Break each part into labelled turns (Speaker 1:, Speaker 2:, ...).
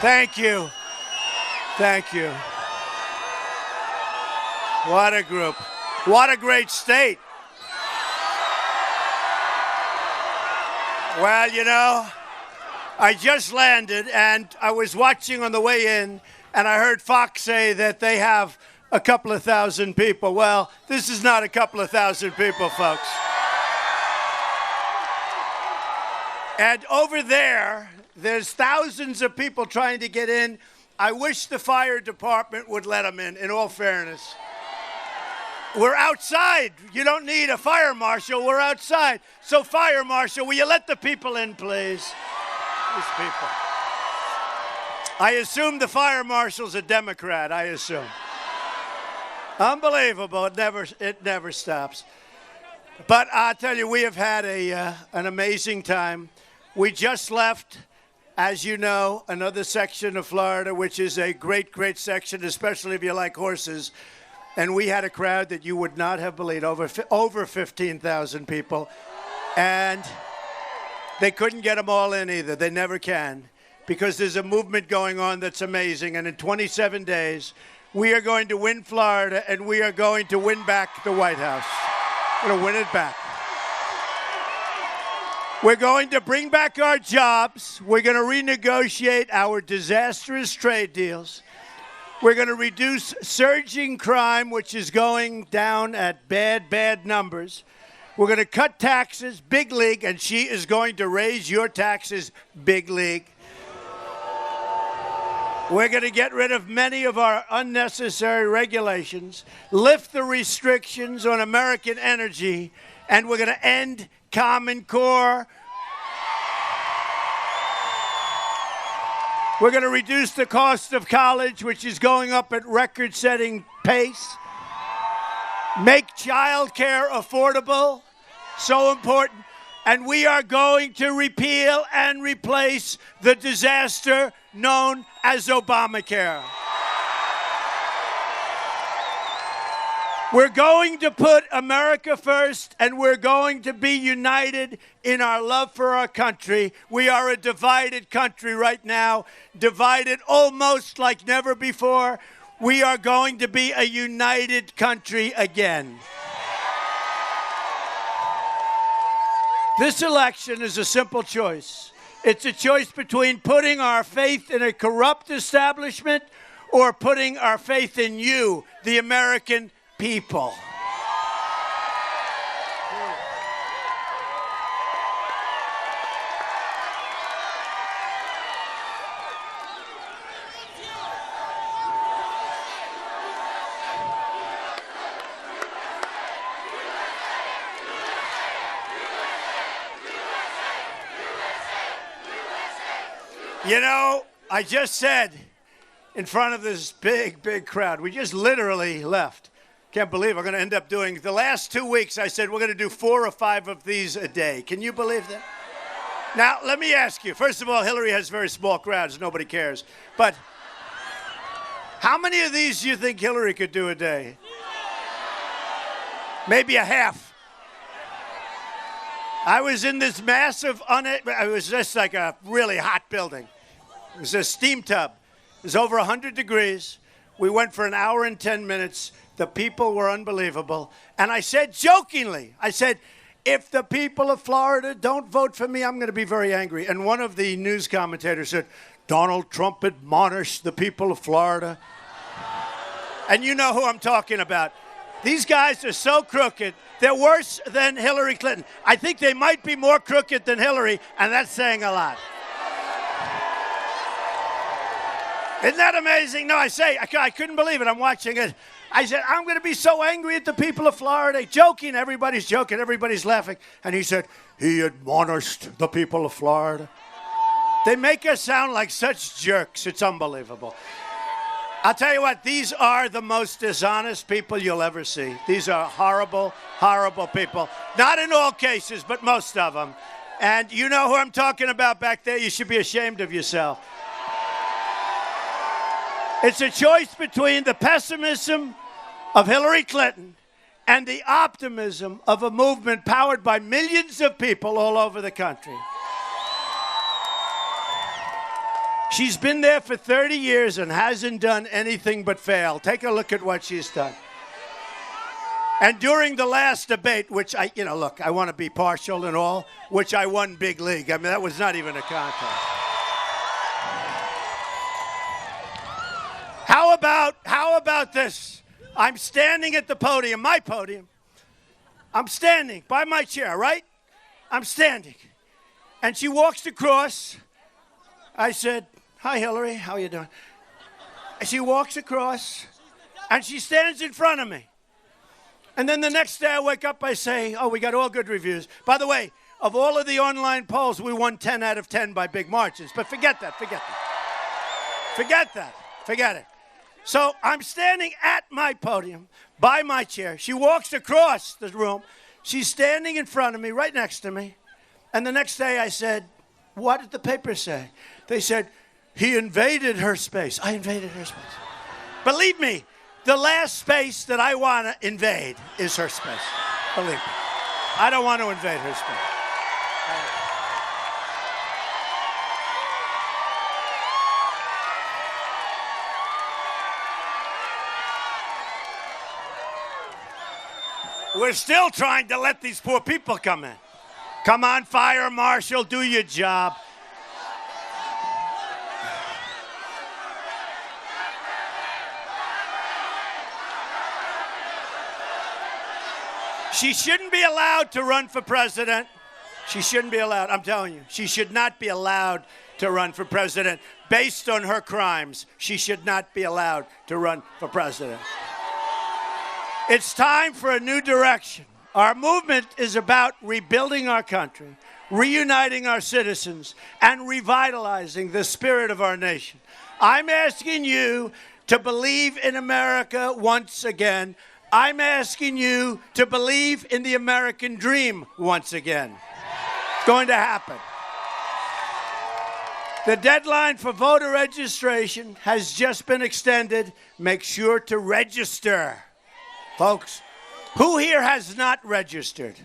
Speaker 1: Thank you. Thank you. What a group. What a great state. Well, you know, I just landed and I was watching on the way in and I heard Fox say that they have a couple of thousand people. Well, this is not a couple of thousand people, folks. And over there, there's thousands of people trying to get in. I wish the fire department would let them in all fairness. We're outside. You don't need a fire marshal. We're outside. So, fire marshal, will you let the people in, please? These people. I assume the fire marshal's a Democrat, I assume. Unbelievable. It never stops. But I'll tell you, we have had an amazing time. We just left, as you know, another section of Florida, which is a great, great section, especially if you like horses. And we had a crowd that you would not have believed, over 15,000 people. And they couldn't get them all in either. They never can, because there's a movement going on that's amazing. And in 27 days, we are going to win Florida, and we are going to win back the White House. We're going to win it back. We're going to bring back our jobs. We're going to renegotiate our disastrous trade deals. We're going to reduce surging crime, which is going down at bad, bad numbers. We're going to cut taxes, big league, and she is going to raise your taxes, big league. We're going to get rid of many of our unnecessary regulations, lift the restrictions on American energy, and we're going to end Common Core. We're going to reduce the cost of college, which is going up at record-setting pace. Make child care affordable, so important. And we are going to repeal and replace the disaster known as Obamacare. We're going to put America first, and we're going to be united in our love for our country. We are a divided country right now, divided almost like never before. We are going to be a united country again. This election is a simple choice. It's a choice between putting our faith in a corrupt establishment or putting our faith in you, the American people. You know, I just said in front of this big, big crowd, we just literally left. Can't believe we're going to end up doing, the last 2 weeks I said we're going to do 4 or 5 of these a day. Can you believe that? Now, let me ask you. First of all, Hillary has very small crowds. Nobody cares. But how many of these do you think Hillary could do a day? Maybe a half. I was in this massive, it was just like a really hot building. It was a steam tub. It was over 100 degrees. We went for an hour and 10 minutes. The people were unbelievable. And I said jokingly, I said, if the people of Florida don't vote for me, I'm going to be very angry. And one of the news commentators said, Donald Trump admonished the people of Florida. And you know who I'm talking about. These guys are so crooked. They're worse than Hillary Clinton. I think they might be more crooked than Hillary, and that's saying a lot. Isn't that amazing? No, I couldn't believe it. I'm watching it. I said, I'm going to be so angry at the people of Florida. Joking, everybody's joking, everybody's laughing. And he said, he admonished the people of Florida. They make us sound like such jerks. It's unbelievable. I'll tell you what, these are the most dishonest people you'll ever see. These are horrible, horrible people. Not in all cases, but most of them. And you know who I'm talking about back there? You should be ashamed of yourself. It's a choice between the pessimism of Hillary Clinton and the optimism of a movement powered by millions of people all over the country. She's been there for 30 years and hasn't done anything but fail. Take a look at what she's done. And during the last debate, which look, I want to be partial and all, which I won big league. I mean, that was not even a contest. How about this? I'm standing at the podium, my podium. I'm standing by my chair, right? I'm standing. And she walks across. I said, "Hi, Hillary, how you doing?" And she walks across, and she stands in front of me. And then the next day I wake up, I say, "Oh, we got all good reviews." By the way, of all of the online polls, we won 10 out of 10 by big margins. But forget that. Forget it. So I'm standing at my podium, by my chair. She walks across the room. She's standing in front of me, right next to me. And the next day I said, "What did the paper say?" They said, "He invaded her space." I invaded her space. Believe me, the last space that I want to invade is her space. Believe me. I don't want to invade her space. We're still trying to let these poor people come in. Come on, fire marshal, do your job. She shouldn't be allowed to run for president. She shouldn't be allowed. I'm telling you, she should not be allowed to run for president. Based on her crimes, she should not be allowed to run for president. It's time for a new direction. Our movement is about rebuilding our country, reuniting our citizens, and revitalizing the spirit of our nation. I'm asking you to believe in America once again. I'm asking you to believe in the American dream once again. It's going to happen. The deadline for voter registration has just been extended. Make sure to register. Folks, who here has not registered?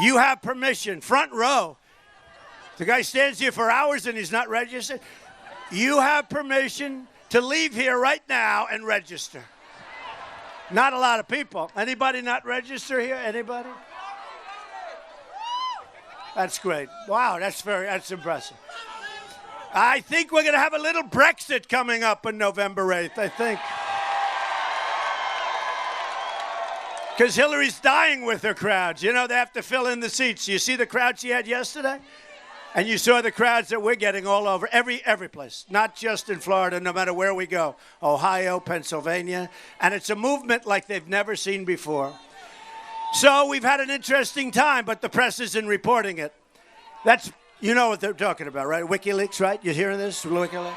Speaker 1: You have permission. Front row. The guy stands here for hours and he's not registered. You have permission to leave here right now and register. Not a lot of people. Anybody not register here? Anybody? That's great. Wow, that's impressive. I think we're going to have a little Brexit coming up on November 8th, I think. Because Hillary's dying with her crowds. You know, they have to fill in the seats. You see the crowd she had yesterday? And you saw the crowds that we're getting all over, every place, not just in Florida, no matter where we go, Ohio, Pennsylvania. And it's a movement like they've never seen before. So we've had an interesting time, but the press isn't reporting it. You know what they're talking about, right? Wikileaks, right? You hearing this? Wikileaks?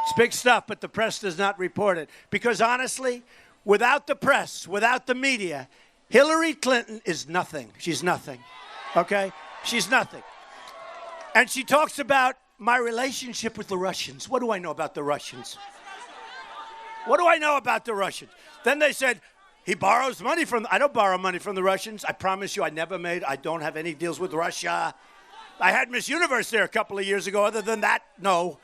Speaker 1: It's big stuff, but the press does not report it. Because honestly, without the press, without the media, Hillary Clinton is nothing. She's nothing, okay? She's nothing. And she talks about my relationship with the Russians. What do I know about the Russians? What do I know about the Russians? Then they said, he borrows money from... I don't borrow money from the Russians. I promise you, I don't have any deals with Russia. I had Miss Universe there a couple of years ago. Other than that, no.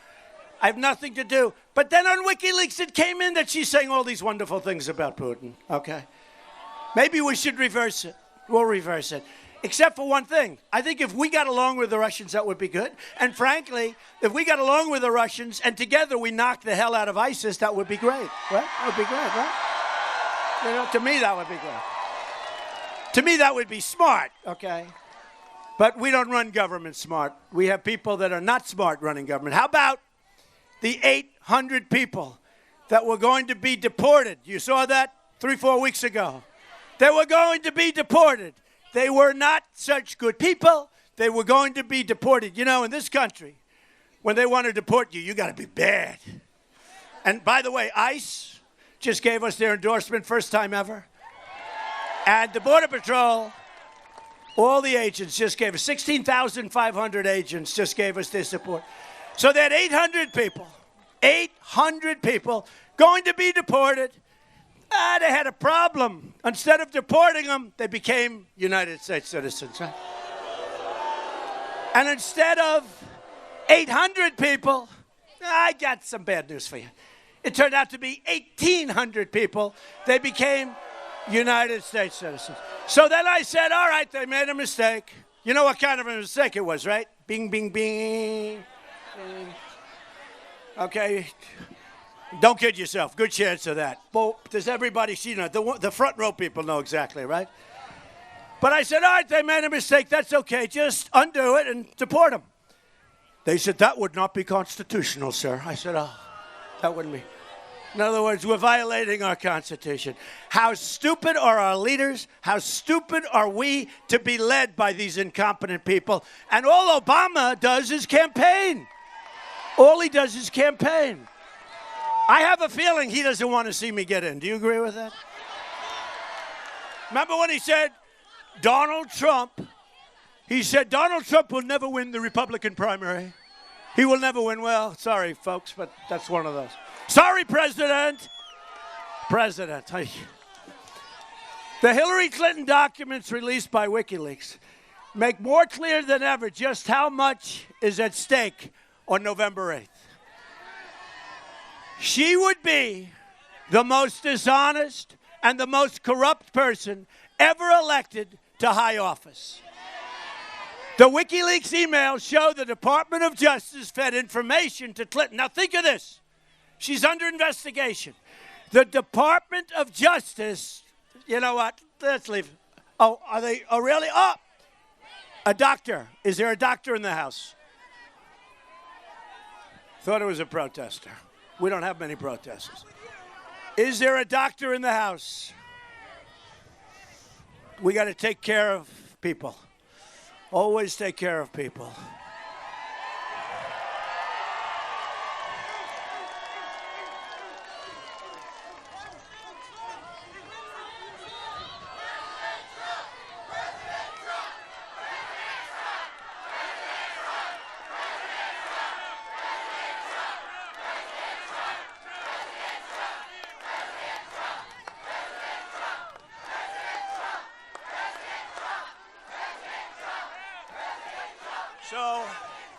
Speaker 1: I have nothing to do. But then on WikiLeaks, it came in that she's saying all these wonderful things about Putin, okay? Maybe we should reverse it. We'll reverse it. Except for one thing. I think if we got along with the Russians, that would be good. And frankly, if we got along with the Russians and together we knocked the hell out of ISIS, that would be great, right? That would be great, right? You know, to me, that would be great. To me, that would be smart, okay? But we don't run government smart. We have people that are not smart running government. How about the 800 people that were going to be deported? You saw that 3-4 weeks ago. They were going to be deported. They were not such good people. They were going to be deported. You know, in this country, when they want to deport you, you got to be bad. And by the way, ICE just gave us their endorsement, first time ever. And the Border Patrol, all the agents just gave us, 16,500 agents just gave us their support. So they had 800 people going to be deported. They had a problem. Instead of deporting them, they became United States citizens. Right? And instead of 800 people. I got some bad news for you. It turned out to be 1,800 people. They became United States citizens. So then I said, all right, they made a mistake. You know what kind of a mistake it was, right? Bing, bing, bing. Bing. Okay. Don't kid yourself. Good chance of that. Well, does everybody see that? The front row people know exactly, right? But I said, all right, they made a mistake. That's okay. Just undo it and deport them. They said, that would not be constitutional, sir. I said, oh, that wouldn't be. In other words, we're violating our Constitution. How stupid are our leaders? How stupid are we to be led by these incompetent people? And all Obama does is campaign. All he does is campaign. I have a feeling he doesn't want to see me get in. Do you agree with that? Remember when he said, Donald Trump will never win the Republican primary. He will never win. Well, sorry, folks, but that's one of those. Sorry, President. The Hillary Clinton documents released by Wikileaks make more clear than ever just how much is at stake on November 8th. She would be the most dishonest and the most corrupt person ever elected to high office. The WikiLeaks emails show the Department of Justice fed information to Clinton. Now think of this. She's under investigation. The Department of Justice, you know what? Let's leave. Oh, are they? Oh, really? Oh, a doctor. Is there a doctor in the house? Thought it was a protester. We don't have many protesters. Is there a doctor in the house? We got to take care of people. Always take care of people.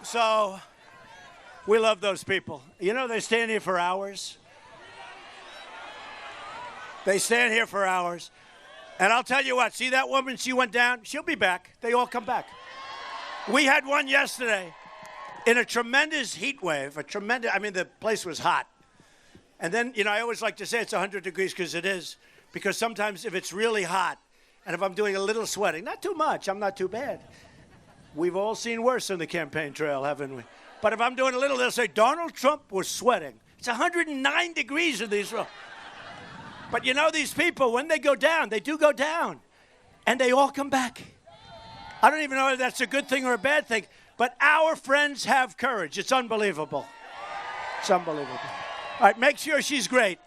Speaker 1: So, we love those people. You know, they stand here for hours. They stand here for hours. And I'll tell you what, see that woman, she went down, she'll be back. They all come back. We had one yesterday in a tremendous heat wave, the place was hot. And then, you know, I always like to say it's 100 degrees because it is. Because sometimes if it's really hot, and if I'm doing a little sweating, not too much, I'm not too bad. We've all seen worse on the campaign trail, haven't we? But if I'm doing a little, they'll say, Donald Trump was sweating. It's 109 degrees in these rooms. But you know, these people, when they go down, they do go down. And they all come back. I don't even know if that's a good thing or a bad thing. But our friends have courage. It's unbelievable. It's unbelievable. All right, make sure she's great.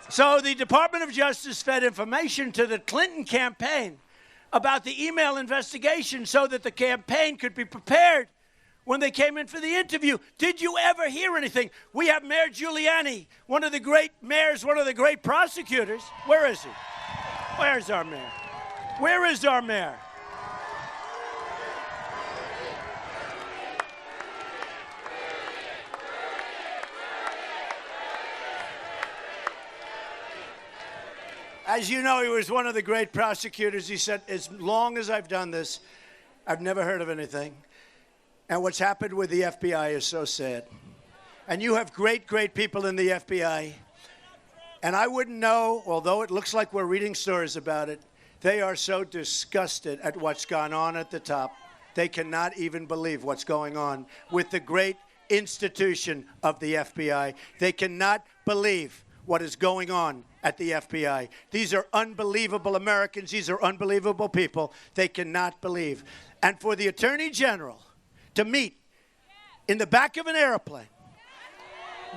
Speaker 1: So the Department of Justice fed information to the Clinton campaign about the email investigation so that the campaign could be prepared when they came in for the interview. Did you ever hear anything? We have Mayor Giuliani, one of the great mayors, one of the great prosecutors. Where is he? Where's our mayor? Where is our mayor? As you know, he was one of the great prosecutors. He said, as long as I've done this, I've never heard of anything. And what's happened with the FBI is so sad. And you have great, great people in the FBI. And I wouldn't know, although it looks like we're reading stories about it, they are so disgusted at what's gone on at the top. They cannot even believe what's going on with the great institution of the FBI. They cannot believe what is going on at the FBI. These are unbelievable Americans. These are unbelievable people. They cannot believe. And for the Attorney General to meet in the back of an airplane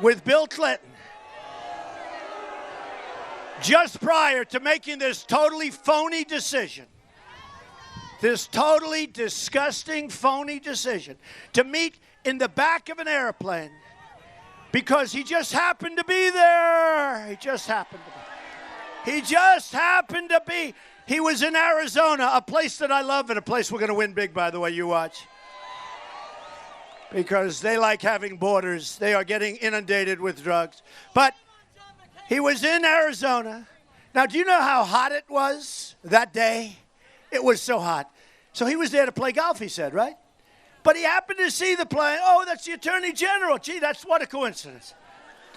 Speaker 1: with Bill Clinton just prior to making this totally phony decision, this totally disgusting, phony decision, to meet in the back of an airplane because he just happened to be there. He just happened to be. He just happened to be. He was in Arizona, a place that I love and a place we're going to win big, by the way, you watch. because they like having borders. They are getting inundated with drugs. But he was in Arizona. Now, do you know how hot it was that day? It was so hot. So he was there to play golf, he said, right? But he happened to see the plane. Oh, that's the Attorney General. Gee, that's what a coincidence.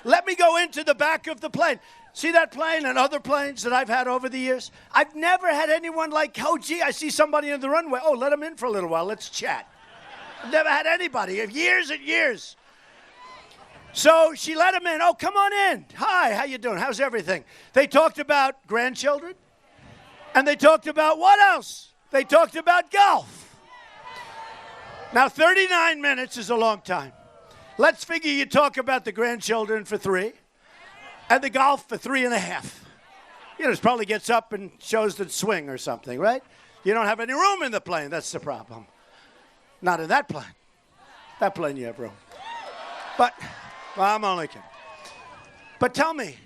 Speaker 1: Let me go into the back of the plane. See that plane and other planes that I've had over the years? I've never had anyone like, oh, gee, I see somebody in the runway. Oh, let him in for a little while. Let's chat. I've never had anybody. Years and years. So she let him in. Oh, come on in. Hi, how you doing? How's everything? They talked about grandchildren. And they talked about what else? They talked about golf. Now, 39 minutes is a long time. Let's figure you talk about the grandchildren for 3 and the golf for 3.5. You know, it probably gets up and shows the swing or something, right? You don't have any room in the plane. That's the problem. Not in that plane. That plane you have room. But, well, I'm only kidding. But tell me,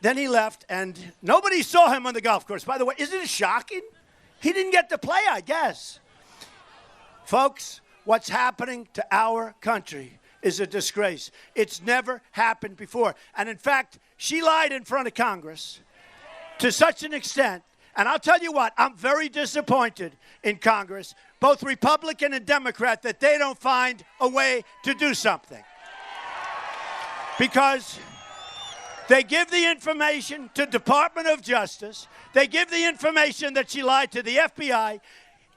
Speaker 1: then he left and nobody saw him on the golf course. By the way, isn't it shocking? He didn't get to play, I guess. Folks, what's happening to our country is a disgrace. It's never happened before. And in fact, she lied in front of Congress to such an extent. And I'll tell you what, I'm very disappointed in Congress, both Republican and Democrat, that they don't find a way to do something. Because they give the information to Department of Justice. They give the information that she lied to the FBI.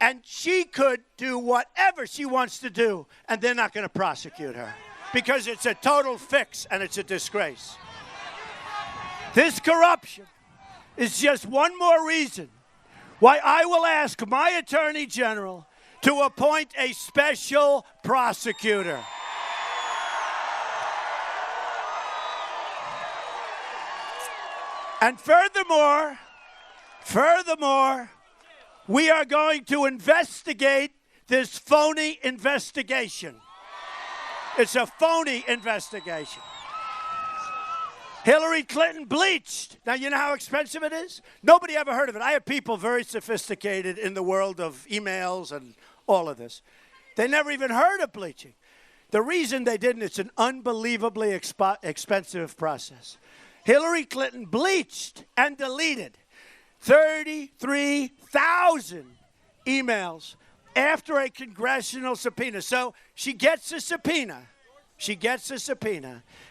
Speaker 1: And she could do whatever she wants to do, and they're not going to prosecute her because it's a total fix and it's a disgrace. This corruption is just one more reason why I will ask my Attorney General to appoint a special prosecutor. And furthermore, we are going to investigate this phony investigation. It's a phony investigation. Hillary Clinton bleached. Now, you know how expensive it is? Nobody ever heard of it. I have people very sophisticated in the world of emails and all of this. They never even heard of bleaching. The reason they didn't, it's an unbelievably expensive process. Hillary Clinton bleached and deleted 33,000 emails after a congressional subpoena. So she gets a subpoena.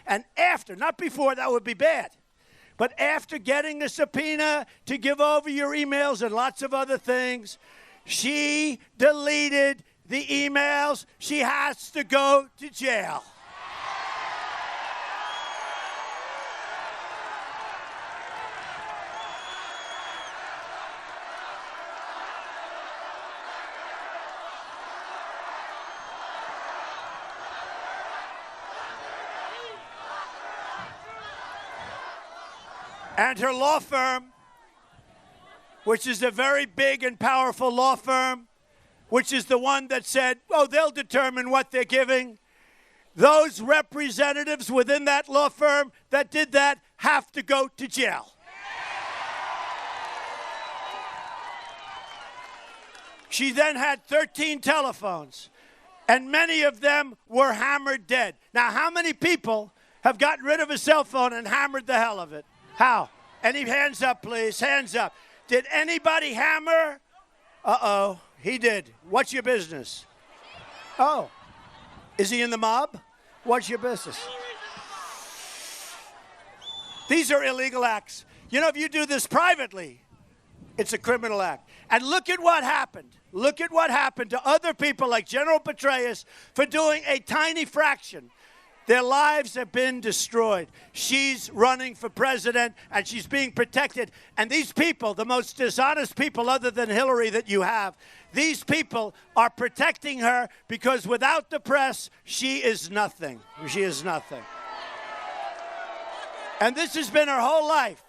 Speaker 1: And after, not before, that would be bad. But after getting a subpoena to give over your emails and lots of other things, she deleted the emails. She has to go to jail. And her law firm, which is a very big and powerful law firm, which is the one that said, oh, they'll determine what they're giving. Those representatives within that law firm that did that have to go to jail. She then had 13 telephones, and many of them were hammered dead. Now, how many people have gotten rid of a cell phone and hammered the hell of it? How? Any hands up, please? Hands up. Did anybody hammer? Uh-oh, he did. What's your business? Oh, is he in the mob? What's your business? These are illegal acts. You know, if you do this privately, it's a criminal act. And look at what happened. Look at what happened to other people like General Petraeus for doing a tiny fraction. Their lives have been destroyed. She's running for president, and she's being protected. And these people, the most dishonest people other than Hillary that you have, these people are protecting her because without the press, she is nothing. She is nothing. And this has been her whole life,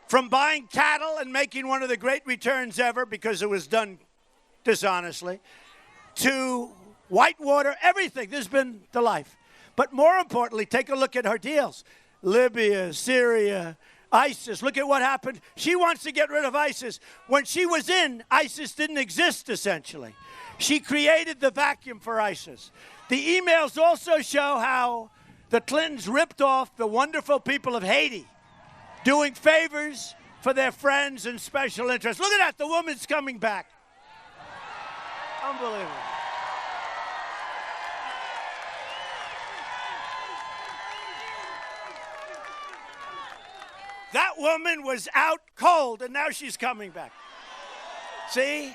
Speaker 1: from buying cattle and making one of the great returns ever because it was done dishonestly, to Whitewater, everything. This has been the life. But more importantly, take a look at her deals. Libya, Syria, ISIS. Look at what happened. She wants to get rid of ISIS. When she was in, ISIS didn't exist, essentially. She created the vacuum for ISIS. The emails also show how the Clintons ripped off the wonderful people of Haiti, doing favors for their friends and special interests. Look at that, the woman's coming back. Unbelievable. That woman was out cold, and now she's coming back. See?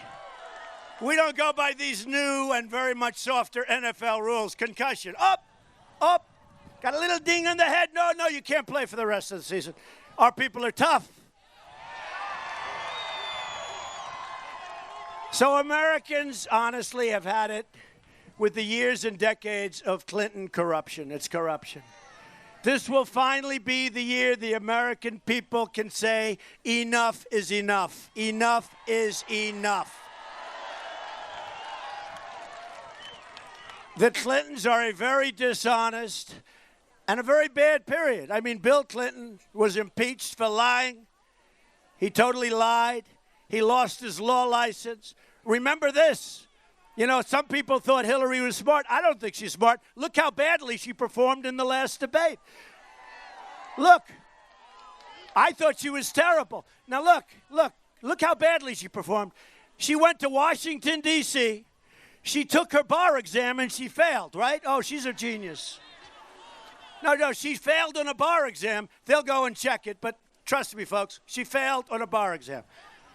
Speaker 1: We don't go by these new and very much softer NFL rules. Concussion. Up, up. Got a little ding on the head. No, you can't play for the rest of the season. Our people are tough. So Americans, honestly, have had it with the years and decades of Clinton corruption. It's corruption. This will finally be the year the American people can say, enough is enough. Enough is enough. The Clintons are a very dishonest and a very bad period. I mean, Bill Clinton was impeached for lying. He totally lied. He lost his law license. Remember this. You know, some people thought Hillary was smart. I don't think she's smart. Look how badly she performed in the last debate. Look. I thought she was terrible. Now look how badly she performed. She went to Washington, D.C. She took her bar exam and she failed, right? Oh, she's a genius. No, she failed on a bar exam. They'll go and check it, but trust me, folks, she failed on a bar exam.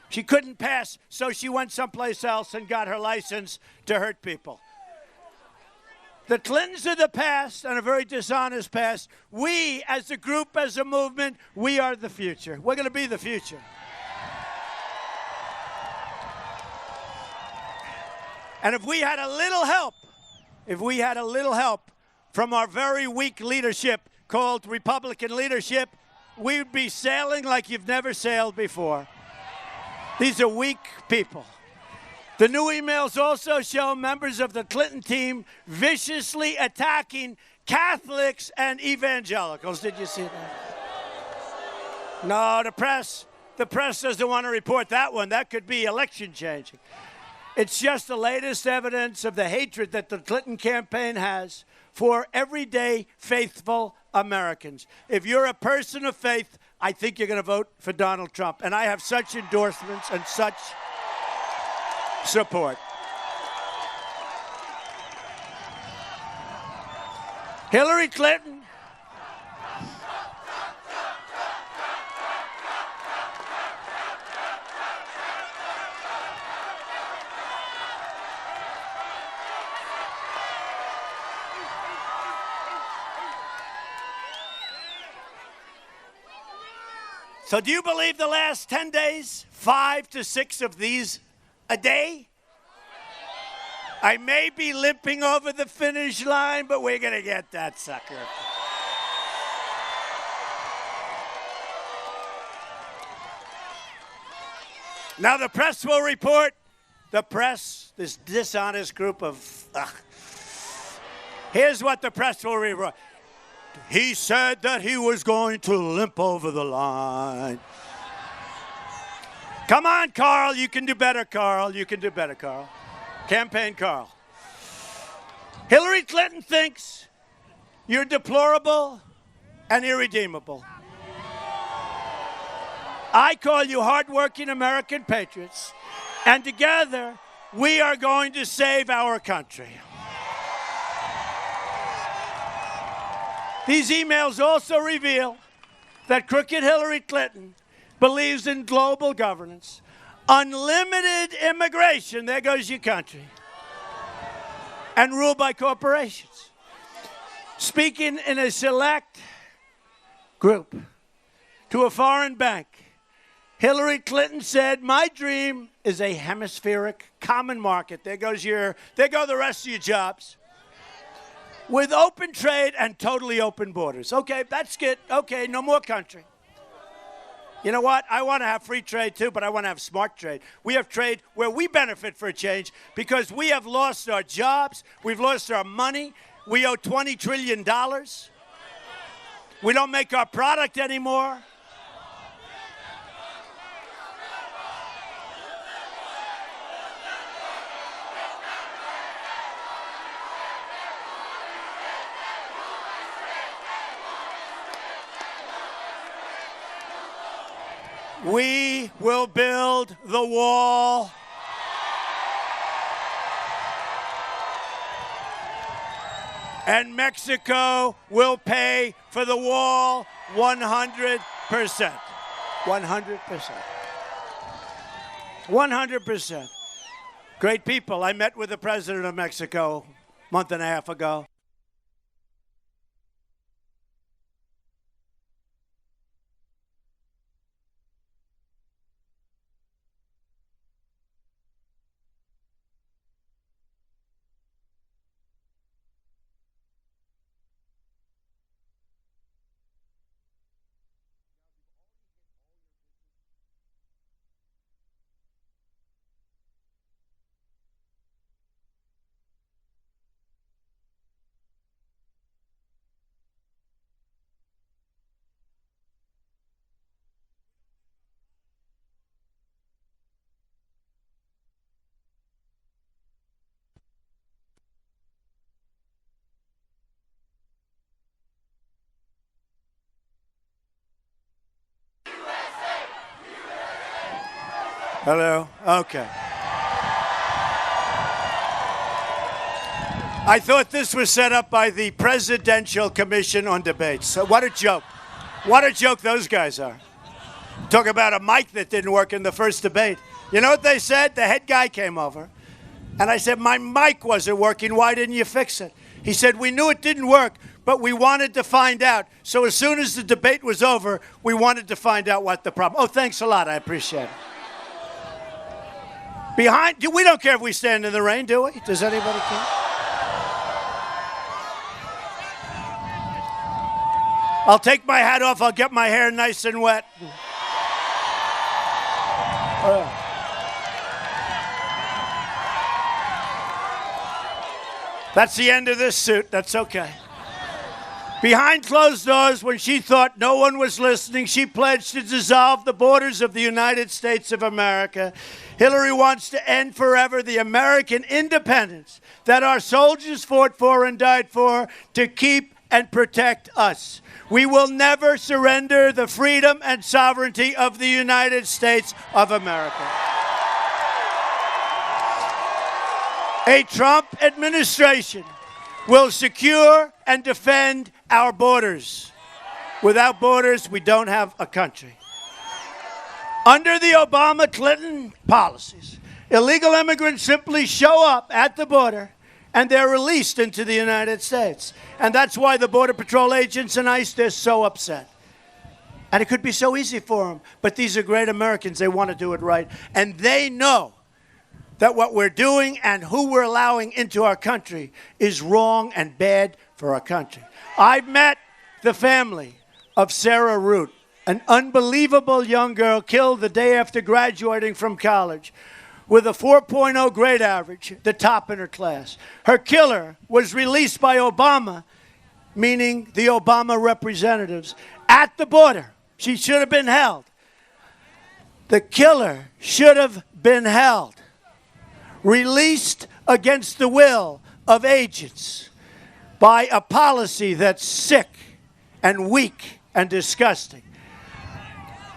Speaker 1: She couldn't pass, so she went someplace else and got her license to hurt people. The Clintons are the past, and a very dishonest past. We, as a group, as a movement, we are the future. We're going to be the future. And if we had a little help from our very weak leadership called Republican leadership, we'd be sailing like you've never sailed before. These are weak people. The new emails also show members of the Clinton team viciously attacking Catholics and evangelicals. Did you see that? No, the press doesn't want to report that one. That could be election changing. It's just the latest evidence of the hatred that the Clinton campaign has for everyday faithful Americans. If you're a person of faith, I think you're going to vote for Donald Trump. And I have such endorsements and such support. Hillary Clinton. So do you believe the last 10 days, 5 to 6 of these a day? I may be limping over the finish line, but we're going to get that sucker. Now the press will report, this dishonest group of, here's what the press will report. He said that he was going to limp over the line. Come on, Carl. You can do better, Carl. You can do better, Carl. Campaign Carl. Hillary Clinton thinks you're deplorable and irredeemable. I call you hardworking American patriots, and together we are going to save our country. These emails also reveal that crooked Hillary Clinton believes in global governance, unlimited immigration, there goes your country, and rule by corporations. Speaking in a select group to a foreign bank, Hillary Clinton said, "My dream is a hemispheric common market." There go the rest of your jobs. With open trade and totally open borders. Okay, that's good. Okay, no more country. You know what? I want to have free trade too, but I want to have smart trade. We have trade where we benefit for a change because we have lost our jobs. We've lost our money. We owe $20 trillion. We don't make our product anymore. We will build the wall. And Mexico will pay for the wall 100%. 100%. 100%. Great people. I met with the president of Mexico a month and a half ago. Hello? Okay. I thought this was set up by the Presidential Commission on Debates. So what a joke. What a joke those guys are. Talk about a mic that didn't work in the first debate. You know what they said? The head guy came over, and I said, my mic wasn't working. Why didn't you fix it? He said, we knew it didn't work, but we wanted to find out. So as soon as the debate was over, we wanted to find out what the problem. Oh, thanks a lot. I appreciate it. We don't care if we stand in the rain, do we? Does anybody care? I'll take my hat off. I'll get my hair nice and wet. That's the end of this suit. That's okay. Behind closed doors, when she thought no one was listening, she pledged to dissolve the borders of the United States of America. Hillary wants to end forever the American independence that our soldiers fought for and died for to keep and protect us. We will never surrender the freedom and sovereignty of the United States of America. A Trump administration will secure and defend our borders. Without borders, we don't have a country. Under the Obama-Clinton policies, illegal immigrants simply show up at the border and they're released into the United States. And that's why the Border Patrol agents and ICE, they're so upset. And it could be so easy for them. But these are great Americans. They want to do it right. And they know that what we're doing and who we're allowing into our country is wrong and bad for our country. I've met the family of Sarah Root, an unbelievable young girl killed the day after graduating from college with a 4.0 grade average, the top in her class. Her killer was released by Obama, meaning the Obama representatives, at the border. She should have been held. The killer should have been held. Released against the will of agents by a policy that's sick and weak and disgusting.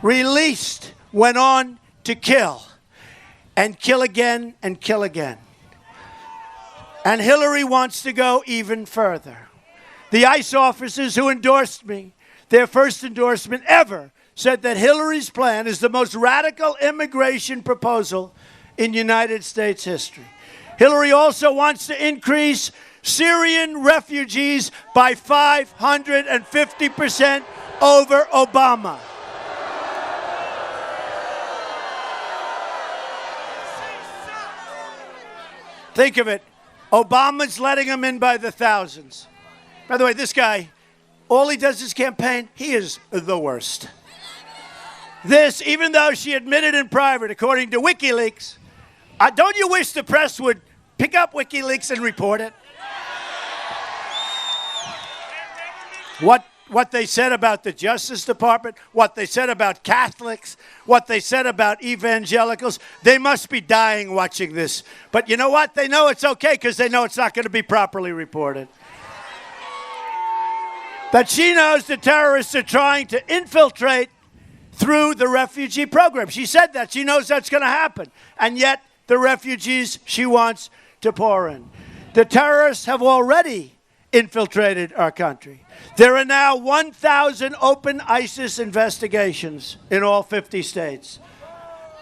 Speaker 1: Released, went on to kill and kill again and kill again. And Hillary wants to go even further. The ICE officers who endorsed me, their first endorsement ever, said that Hillary's plan is the most radical immigration proposal in United States history. Hillary also wants to increase Syrian refugees by 550% over Obama. Think of it. Obama's letting them in by the thousands. By the way, this guy, all he does is campaign. He is the worst. This, even though she admitted in private, according to Wikileaks, don't you wish the press would pick up Wikileaks and report it? What they said about the Justice Department, what they said about Catholics, what they said about evangelicals, they must be dying watching this. But you know what? They know it's okay because they know it's not going to be properly reported. That she knows the terrorists are trying to infiltrate through the refugee program. She said that. She knows that's going to happen. And yet, the refugees she wants to pour in. The terrorists have already infiltrated our country. There are now 1,000 open ISIS investigations in all 50 states.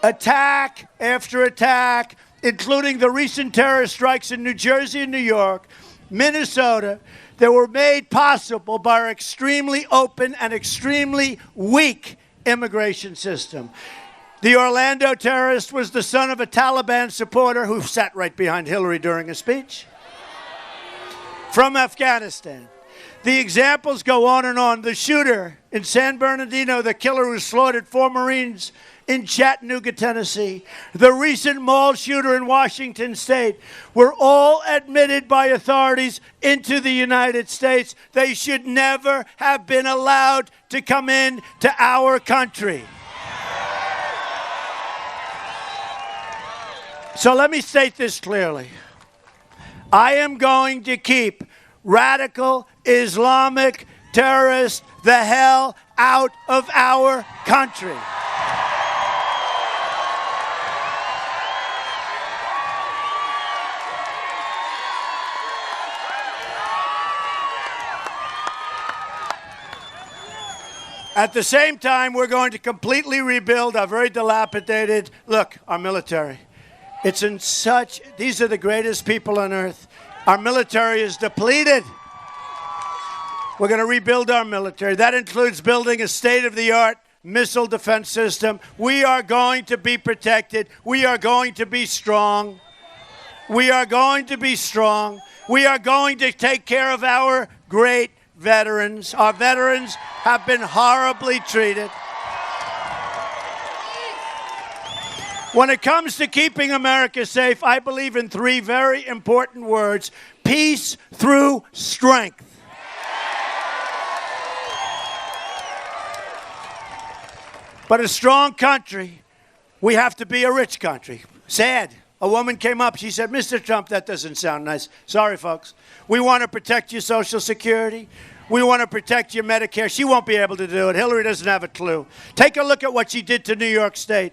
Speaker 1: Attack after attack, including the recent terrorist strikes in New Jersey and New York, Minnesota, that were made possible by our extremely open and extremely weak immigration system. The Orlando terrorist was the son of a Taliban supporter who sat right behind Hillary during a speech from Afghanistan. The examples go on and on. The shooter in San Bernardino, the killer who slaughtered 4 Marines in Chattanooga, Tennessee, the recent mall shooter in Washington State were all admitted by authorities into the United States. They should never have been allowed to come in to our country. So let me state this clearly. I am going to keep radical Islamic terrorists the hell out of our country. At the same time, we're going to completely rebuild our very dilapidated, look, our military. It's in such, these are the greatest people on earth. Our military is depleted. We're going to rebuild our military. That includes building a state-of-the-art missile defense system. We are going to be protected. We are going to be strong. We are going to be strong. We are going to take care of our great veterans. Our veterans have been horribly treated. When it comes to keeping America safe, I believe in 3 very important words: peace through strength. But a strong country, we have to be a rich country. Sad. A woman came up, she said, Mr. Trump, that doesn't sound nice. Sorry, folks. We want to protect your Social Security. We want to protect your Medicare. She won't be able to do it. Hillary doesn't have a clue. Take a look at what she did to New York State.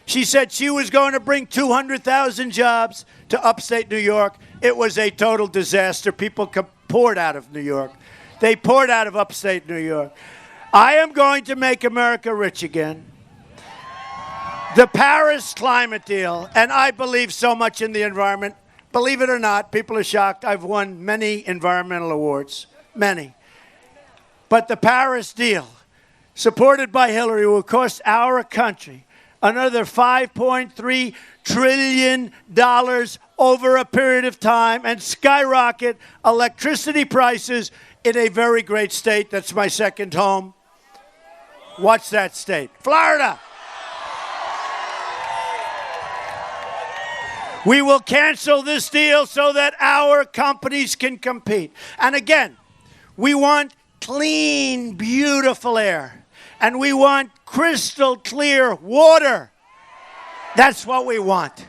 Speaker 1: She said she was going to bring 200,000 jobs to upstate New York. It was a total disaster. People poured out of New York. They poured out of upstate New York. I am going to make America rich again. The Paris climate deal, and I believe so much in the environment. Believe it or not, people are shocked. I've won many environmental awards, many. But the Paris deal, supported by Hillary, will cost our country another $5.3 trillion over a period of time and skyrocket electricity prices in a very great state that's my second home. What's that state? Florida. We will cancel this deal so that our companies can compete. And again, we want clean, beautiful air. And we want crystal clear water. That's what we want.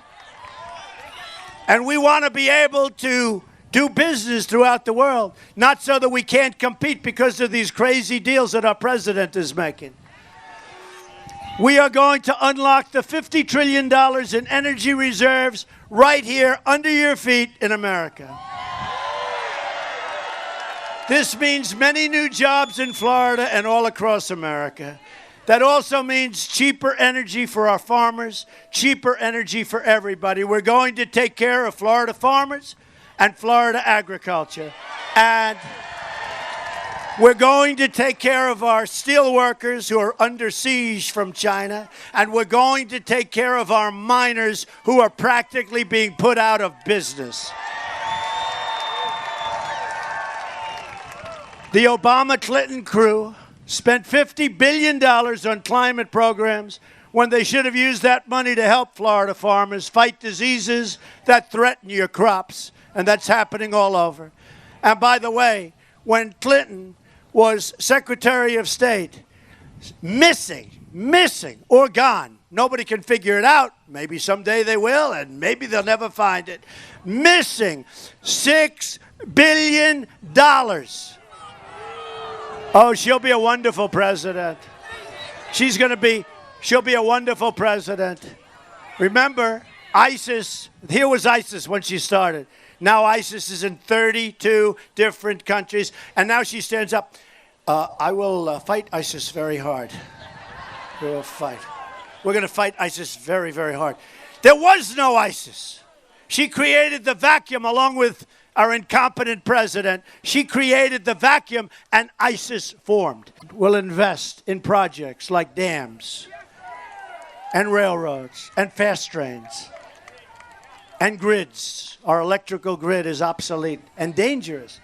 Speaker 1: And we want to be able to do business throughout the world, not so that we can't compete because of these crazy deals that our president is making. We are going to unlock the $50 trillion in energy reserves right here under your feet in America. This means many new jobs in Florida and all across America. That also means cheaper energy for our farmers, cheaper energy for everybody. We're going to take care of Florida farmers and Florida agriculture. And we're going to take care of our steel workers who are under siege from China. And we're going to take care of our miners who are practically being put out of business. The Obama-Clinton crew spent $50 billion on climate programs when they should have used that money to help Florida farmers fight diseases that threaten your crops. And that's happening all over. And by the way, when Clinton was Secretary of State, missing or gone, nobody can figure it out. Maybe someday they will, and maybe they'll never find it. Missing $6 billion. Oh, she'll be a wonderful president. She'll be a wonderful president. Remember, ISIS, here was ISIS when she started. Now ISIS is in 32 different countries, and now she stands up. I will fight ISIS very hard. We will fight. We're going to fight ISIS very, very hard. There was no ISIS. She created the vacuum along with our incompetent president. She created the vacuum, and ISIS formed. We'll invest in projects like dams and railroads and fast trains and grids. Our electrical grid is obsolete and dangerous.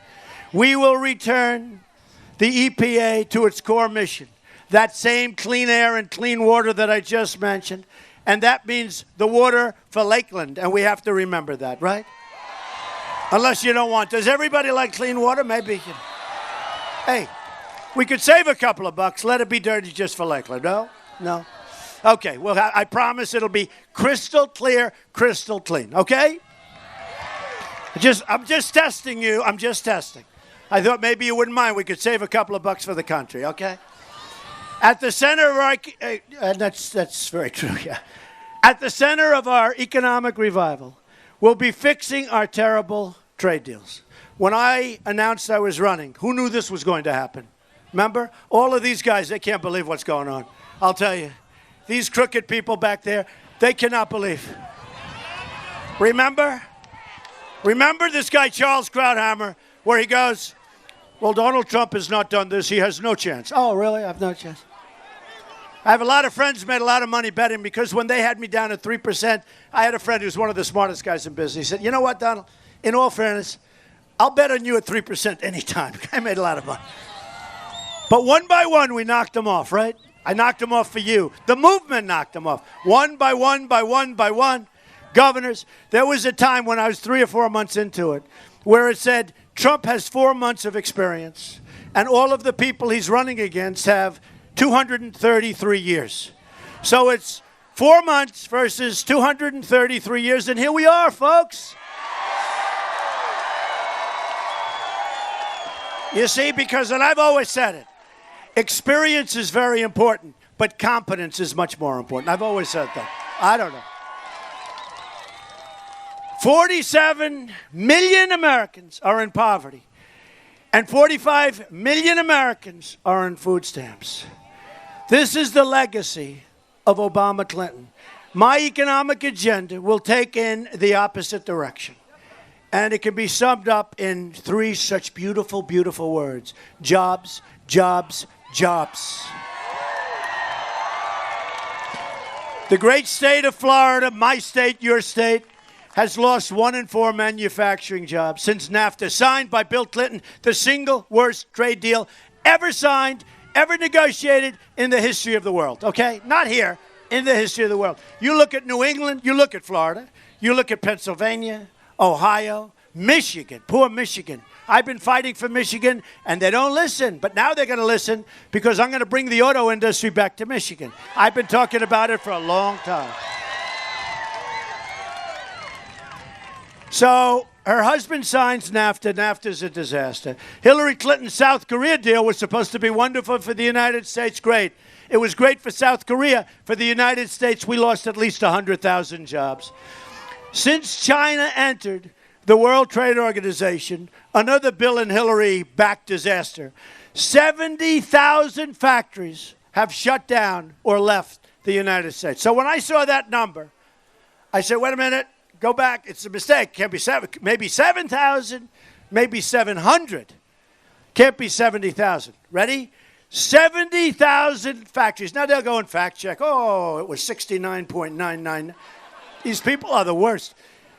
Speaker 1: We will return the EPA to its core mission, that same clean air and clean water that I just mentioned. And that means the water for Lakeland, and we have to remember that, right? Unless you don't want. Does everybody like clean water? Maybe. Hey, we could save a couple of bucks. Let it be dirty just for Lakeland. No? No? Okay, well, I promise it'll be crystal clear, crystal clean, okay? I'm just testing you. I'm just testing. I thought maybe you wouldn't mind. We could save a couple of bucks for the country, okay? At the center of our, that's very true, yeah. At the center of our economic revival, we'll be fixing our terrible trade deals. When I announced I was running, who knew this was going to happen? Remember? All of these guys, they can't believe what's going on. I'll tell you. These crooked people back there, they cannot believe. Remember? Remember this guy, Charles Krauthammer, where he goes, well, Donald Trump has not done this. He has no chance. Oh, really? I have no chance. I have a lot of friends who made a lot of money betting because when they had me down at 3%, I had a friend who's one of the smartest guys in business. He said, you know what, Donald? In all fairness, I'll bet on you at 3% anytime. I made a lot of money. But one by one, we knocked them off, right? I knocked them off for you. The movement knocked them off. One by one by one by one. Governors, there was a time when I was 3 or 4 months into it where it said Trump has 4 months of experience and all of the people he's running against have 233 years. So it's 4 months versus 233 years, and here we are, folks. You see, because, and I've always said it, experience is very important, but competence is much more important. I've always said that. I don't know. 47 million Americans are in poverty, and 45 million Americans are on food stamps. This is the legacy of Obama-Clinton. My economic agenda will take in the opposite direction. And it can be summed up in 3 such beautiful, beautiful words. Jobs, jobs, jobs. The great state of Florida, my state, your state, has lost 1 in 4 manufacturing jobs since NAFTA, signed by Bill Clinton, the single worst trade deal ever signed, ever negotiated in the history of the world, okay? Not here, in the history of the world. You look at New England, you look at Florida, you look at Pennsylvania, Ohio, Michigan, poor Michigan. I've been fighting for Michigan, and they don't listen. But now they're going to listen because I'm going to bring the auto industry back to Michigan. I've been talking about it for a long time. So her husband signs NAFTA. NAFTA's a disaster. Hillary Clinton's South Korea deal was supposed to be wonderful for the United States. Great. It was great for South Korea. For the United States, we lost at least 100,000 jobs. Since China entered the World Trade Organization, another Bill and Hillary-backed disaster, 70,000 factories have shut down or left the United States. So when I saw that number, I said, wait a minute, go back. It's a mistake. Can't be 7, maybe 7,000, maybe 700. Can't be 70,000. Ready? 70,000 factories. Now they'll go and fact check. Oh, it was 69.99. These people are the worst.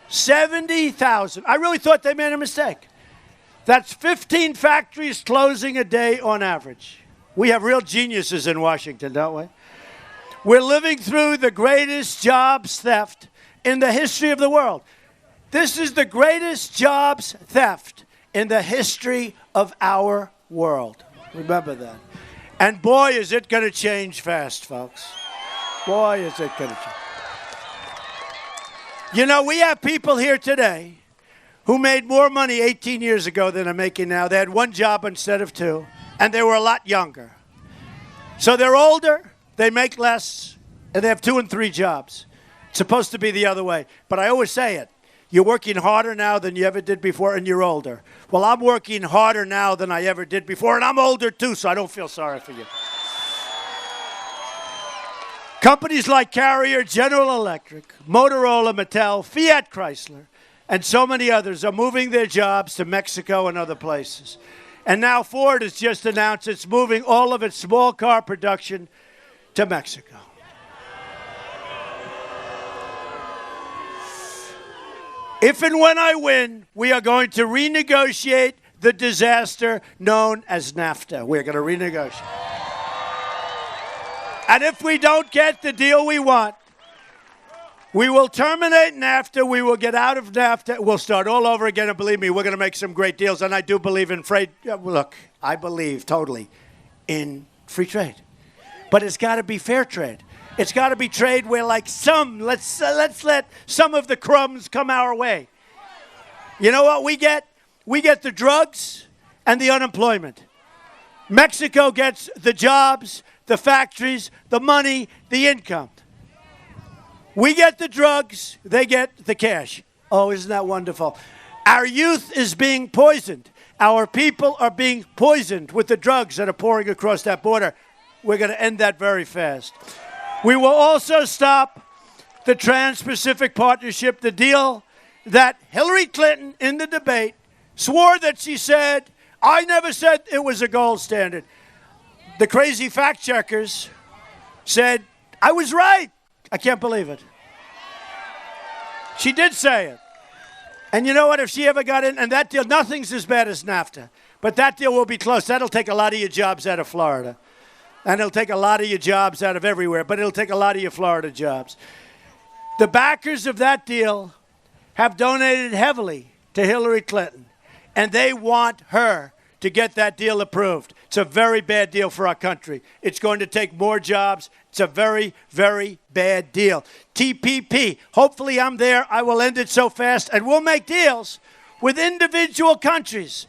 Speaker 1: 70,000. I really thought they made a mistake. That's 15 factories closing a day on average. We have real geniuses in Washington, don't we? We're living through the greatest jobs theft in the history of the world. This is the greatest jobs theft in the history of our world. Remember that. And boy, is it going to change fast, folks. Boy, is it going to change. You know, we have people here today who made more money 18 years ago than they're making now. They had 1 job instead of 2, and they were a lot younger. So they're older, they make less, and they have 2 and 3 jobs. It's supposed to be the other way. But I always say it. You're working harder now than you ever did before, and you're older. Well, I'm working harder now than I ever did before, and I'm older too, so I don't feel sorry for you. Companies like Carrier, General Electric, Motorola, Mattel, Fiat Chrysler, and so many others are moving their jobs to Mexico and other places. And now Ford has just announced it's moving all of its small car production to Mexico. If and when I win, we are going to renegotiate the disaster known as NAFTA. We're going to renegotiate. And if we don't get the deal we want, we will terminate NAFTA. We will get out of NAFTA. We'll start all over again. And believe me, we're going to make some great deals. And I do believe in free. Look, I believe totally in free trade. But it's got to be fair trade. It's got to be trade where, like, let's let some of the crumbs come our way. You know what we get? We get the drugs and the unemployment. Mexico gets the jobs, the factories, the money, the income. We get the drugs, they get the cash. Oh, isn't that wonderful? Our youth is being poisoned. Our people are being poisoned with the drugs that are pouring across that border. We're going to end that very fast. We will also stop the Trans-Pacific Partnership, the deal that Hillary Clinton in the debate swore that she said, I never said it was a gold standard. The crazy fact checkers said, I was right. I can't believe it. She did say it. And you know what? If she ever got in, and that deal, nothing's as bad as NAFTA, but that deal will be close. That'll take a lot of your jobs out of Florida. And it'll take a lot of your jobs out of everywhere, but it'll take a lot of your Florida jobs. The backers of that deal have donated heavily to Hillary Clinton, and they want her to get that deal approved. It's a very bad deal for our country. It's going to take more jobs. It's a very, very bad deal. TPP, hopefully I'm there. I will end it so fast, and we'll make deals with individual countries,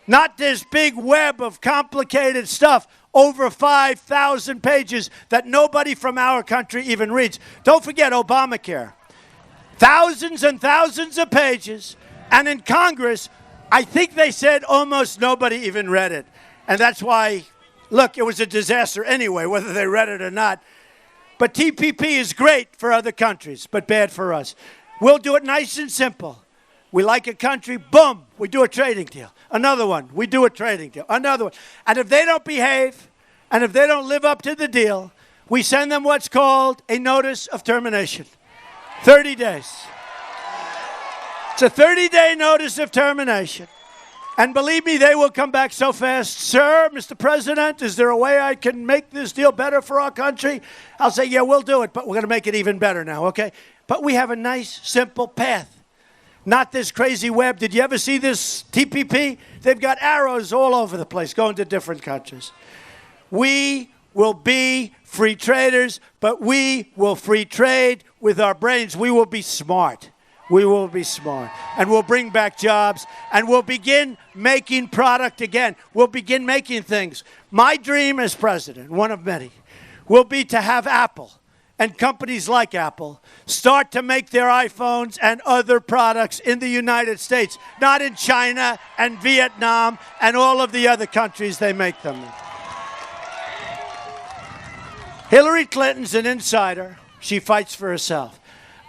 Speaker 1: not this big web of complicated stuff. Over 5,000 pages that nobody from our country even reads. Don't forget Obamacare. Thousands and thousands of pages. And in Congress, I think they said almost nobody even read it. And that's why, look, it was a disaster anyway, whether they read it or not. But TPP is great for other countries, but bad for us. We'll do it nice and simple. We like a country, boom, we do a trading deal. Another one, we do a trading deal. Another one. And if they don't behave, and if they don't live up to the deal, we send them what's called a notice of termination. 30 days. It's a 30-day notice of termination. And believe me, they will come back so fast. Sir, Mr. President, is there a way I can make this deal better for our country? I'll say, yeah, we'll do it, but we're going to make it even better now, okay? But we have a nice, simple path. Not this crazy web. Did you ever see this TPP? They've got arrows all over the place going to different countries. We will be free traders, but we will free trade with our brains. We will be smart. We will be smart. And we'll bring back jobs, and we'll begin making product again. We'll begin making things. My dream as president, one of many, will be to have Apple and companies like Apple start to make their iPhones and other products in the United States, not in China and Vietnam and all of the other countries they make them in. Hillary Clinton's an insider. She fights for herself.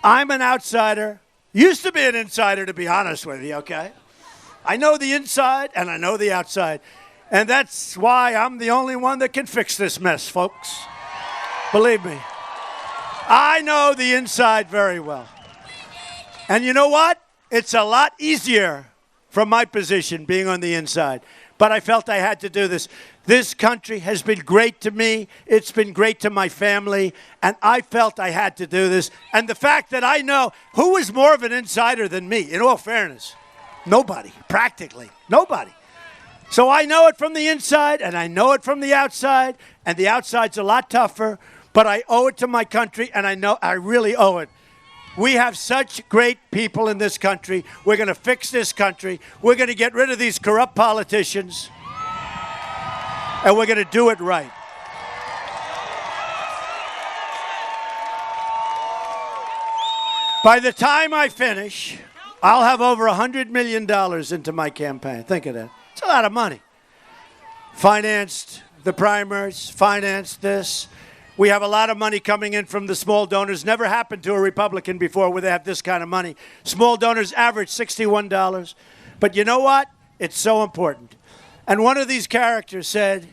Speaker 1: I'm an outsider. Used to be an insider, to be honest with you, okay? I know the inside and I know the outside. And that's why I'm the only one that can fix this mess, folks. Believe me. I know the inside very well. And you know what? It's a lot easier from my position being on the inside. But I felt I had to do this. This country has been great to me. It's been great to my family. And I felt I had to do this. And the fact that I know who is more of an insider than me, in all fairness? Nobody, practically. Nobody. So I know it from the inside and I know it from the outside. And the outside's a lot tougher. But I owe it to my country, and I know I really owe it. We have such great people in this country. We're going to fix this country. We're going to get rid of these corrupt politicians, and we're going to do it right. By the time I finish, I'll have over $100 million into my campaign. Think of that. It's a lot of money. Financed the primaries, financed this. We have a lot of money coming in from the small donors. Never happened to a Republican before where they have this kind of money. Small donors average $61. But you know what? It's so important. And one of these characters said,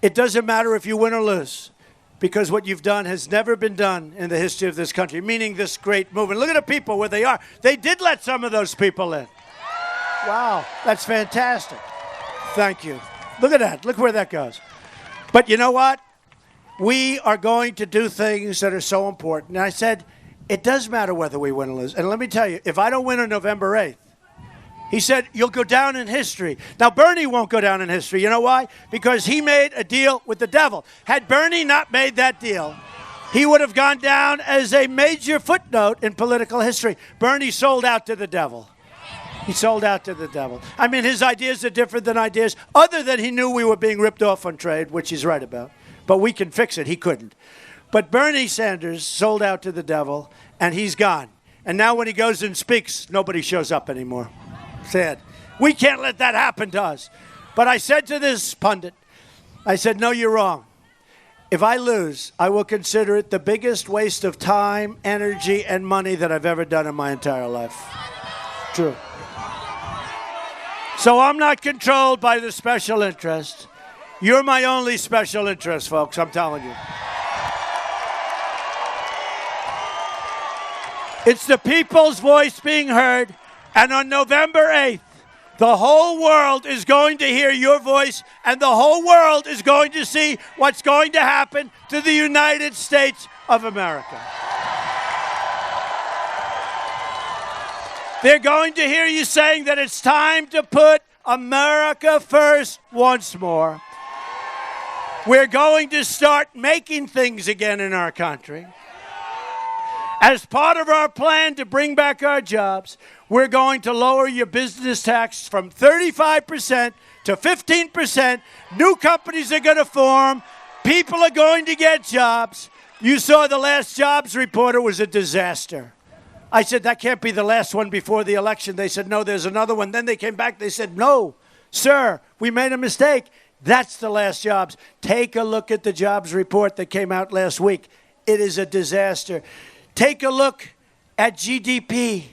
Speaker 1: it doesn't matter if you win or lose, because what you've done has never been done in the history of this country, meaning this great movement. Look at the people where they are. They did let some of those people in. Wow, that's fantastic. Thank you. Look at that. Look where that goes. But you know what? We are going to do things that are so important. And I said, it does matter whether we win or lose. And let me tell you, if I don't win on November 8th, he said, you'll go down in history. Now, Bernie won't go down in history. You know why? Because he made a deal with the devil. Had Bernie not made that deal, he would have gone down as a major footnote in political history. Bernie sold out to the devil. He sold out to the devil. I mean, his ideas are different than ideas, other than he knew we were being ripped off on trade, which he's right about. But we can fix it. He couldn't. But Bernie Sanders sold out to the devil, and he's gone. And now when he goes and speaks, nobody shows up anymore. Sad. We can't let that happen to us. But I said to this pundit, I said, no, you're wrong. If I lose, I will consider it the biggest waste of time, energy, and money that I've ever done in my entire life. True. So I'm not controlled by the special interest. You're my only special interest, folks, I'm telling you. It's the people's voice being heard. And on November 8th, the whole world is going to hear your voice, and the whole world is going to see what's going to happen to the United States of America. They're going to hear you saying that it's time to put America first once more. We're going to start making things again in our country. As part of our plan to bring back our jobs, we're going to lower your business tax from 35% to 15%. New companies are going to form. People are going to get jobs. You saw the last jobs report. It was a disaster. I said, that can't be the last one before the election. They said, no, there's another one. Then they came back. They said, no, sir, we made a mistake. That's the last jobs. Take a look at the jobs report that came out last week. It is a disaster. Take a look at GDP.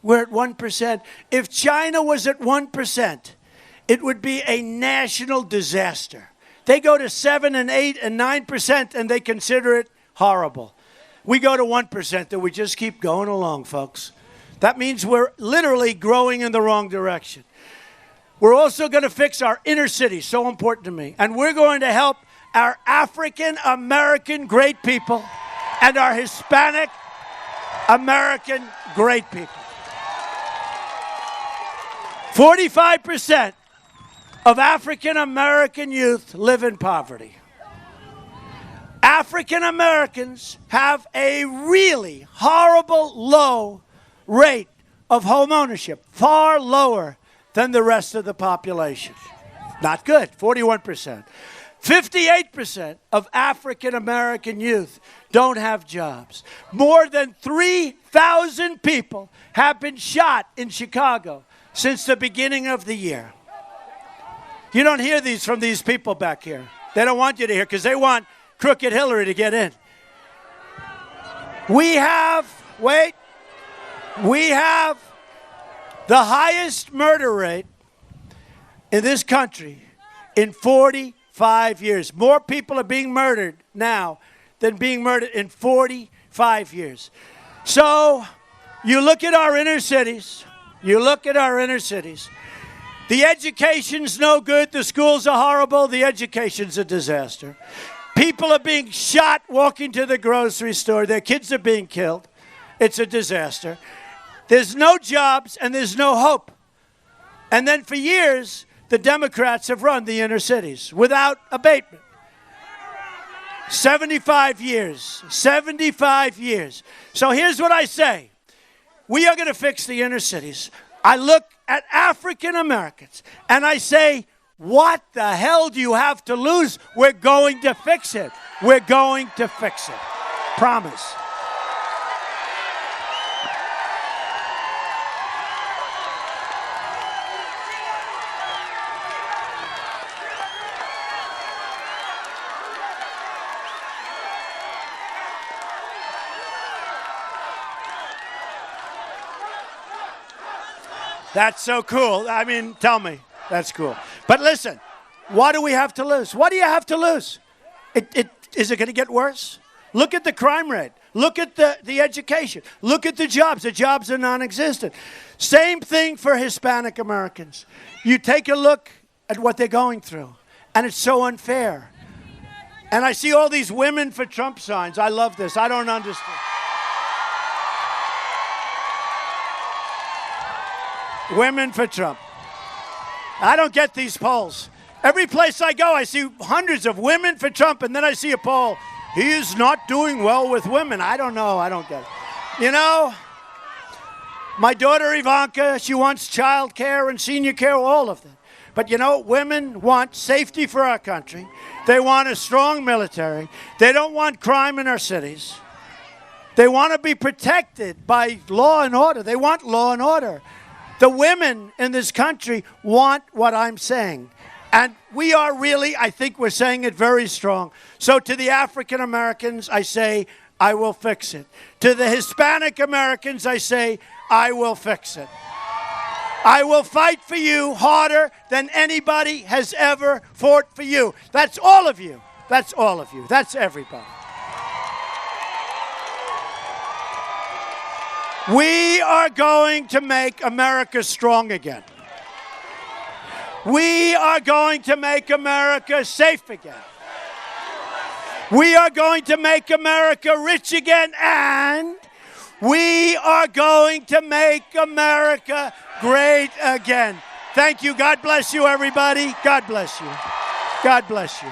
Speaker 1: We're at 1%. If China was at 1%, it would be a national disaster. They go to 7 and 8 and 9%, and they consider it horrible. We go to 1%, and we just keep going along, folks. That means we're literally growing in the wrong direction. We're also going to fix our inner cities, so important to me. And we're going to help our African-American great people and our Hispanic American great people. 45% of African American youth live in poverty. African Americans have a really horrible low rate of home ownership, far lower than the rest of the population. Not good, 41%. 58% of African American youth don't have jobs. More than 3,000 people have been shot in Chicago since the beginning of the year. You don't hear these from these people back here. They don't want you to hear because they want crooked Hillary to get in. We have the highest murder rate in this country in 45 years. More people are being murdered now than being murdered in 45 years. So you look at our inner cities. The education's no good. The schools are horrible. The education's a disaster. People are being shot walking to the grocery store. Their kids are being killed. It's a disaster. There's no jobs and there's no hope. And then for years, the Democrats have run the inner cities without abatement. 75 years. 75 years. So here's what I say. We are going to fix the inner cities. I look at African Americans and I say, what the hell do you have to lose? We're going to fix it. We're going to fix it. Promise. That's so cool. I mean, tell me. That's cool. But listen, what do we have to lose? What do you have to lose? Is it going to get worse? Look at the crime rate. Look at the education. Look at the jobs. The jobs are non-existent. Same thing for Hispanic Americans. You take a look at what they're going through, and it's so unfair. And I see all these women for Trump signs. I love this. I don't understand. Women for Trump. I don't get these polls. Every place I go, I see hundreds of women for Trump, and then I see a poll. He is not doing well with women. I don't know. I don't get it. You know, my daughter Ivanka, she wants child care and senior care, all of that. But you know, women want safety for our country. They want a strong military. They don't want crime in our cities. They want to be protected by law and order. They want law and order. The women in this country want what I'm saying. And we are really, I think we're saying it very strong. So to the African Americans, I say, I will fix it. To the Hispanic Americans, I say, I will fix it. I will fight for you harder than anybody has ever fought for you. That's all of you. That's all of you. That's everybody. We are going to make America strong again. We are going to make America safe again. We are going to make America rich again, and we are going to make America great again. Thank you. God bless you, everybody. God bless you. God bless you.